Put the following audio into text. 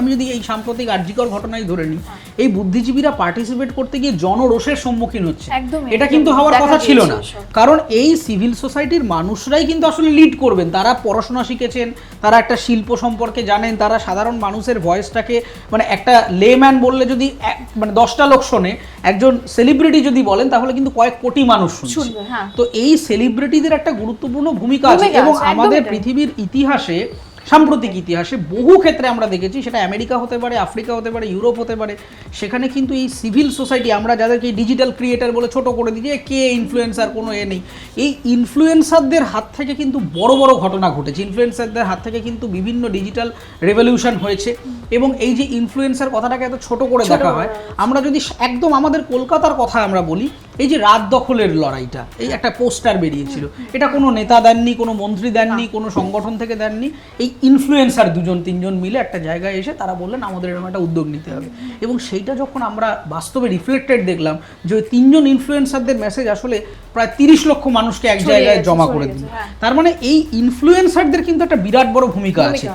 আমি যদি এই সাম্প্রতিক আরজিকর ঘটনাই ধরে নিই, এই বুদ্ধিজীবীরা পার্টিসিপেট করতে গিয়ে জনরোষের সম্মুখীন হচ্ছে, এটা কিন্তু হওয়ার কথা ছিল না। কারণ এই সিভিল সোসাইটির মানুষরাই কিন্তু আসলে লিড করবেন, তারা পড়াশোনা শিখেছেন, তারা একটা শিল্প সম্পর্কে জানেন, তারা সাধারণ মানুষের ভয়েসটাকে, মানে একটা লেম্যান বললে যদি মানে 10টা লোক শোনে, একজন সেলিব্রিটি যদি বলেন তাহলে কিন্তু কয়েক কোটি মানুষ শুনবে। তো এই সেলিব্রিটিদের একটা গুরুত্বপূর্ণ ভূমিকা আছে, এবং আমাদের পৃথিবীর ইতিহাসে, সাম্প্রতিক ইতিহাসে বহু ক্ষেত্রে আমরা দেখেছি, সেটা আমেরিকা হতে পারে, আফ্রিকা হতে পারে, ইউরোপ হতে পারে, সেখানে কিন্তু এই সিভিল সোসাইটি, আমরা যাদেরকে ডিজিটাল ক্রিয়েটার বলে ছোট করে দিই, যে কে ইনফ্লুয়েন্সার, কোনো নেই, এই ইনফ্লুয়েন্সারদের হাত থেকে কিন্তু বড় বড় ঘটনা ঘটেছে। ইনফ্লুয়েন্সারদের হাত থেকে কিন্তু বিভিন্ন ডিজিটাল রেভলিউশন হয়েছে, এবং এই যে ইনফ্লুয়েন্সার কথাটাকে এত ছোট করে দেখা হয়, আমরা যদি একদম আমাদের কলকাতার কথা আমরা বলি, এই যে রাত দখলের লড়াইটা, এই একটা পোস্টার বেরিয়েছিল, এটা কোনো নেতা দেননি, কোনো মন্ত্রী দেননি, কোনো সংগঠন থেকে দেননি, এই ইনফ্লুয়েন্সার 2-3 জন মিলে একটা জায়গায় এসে তারা বললেন আমাদের এরকম একটা উদ্যোগ নিতে হবে। এবং সেইটা যখন আমরা বাস্তবে রিফ্লেক্টেড দেখলাম, যে ওই 3জন ইনফ্লুয়েন্সারদের মেসেজ আসলে প্রায় 30 লক্ষ মানুষকে এক জায়গায় জমা করে দিল। তার মানে এই ইনফ্লুয়েন্সারদের কিন্তু একটা বিরাট বড় ভূমিকা আছে।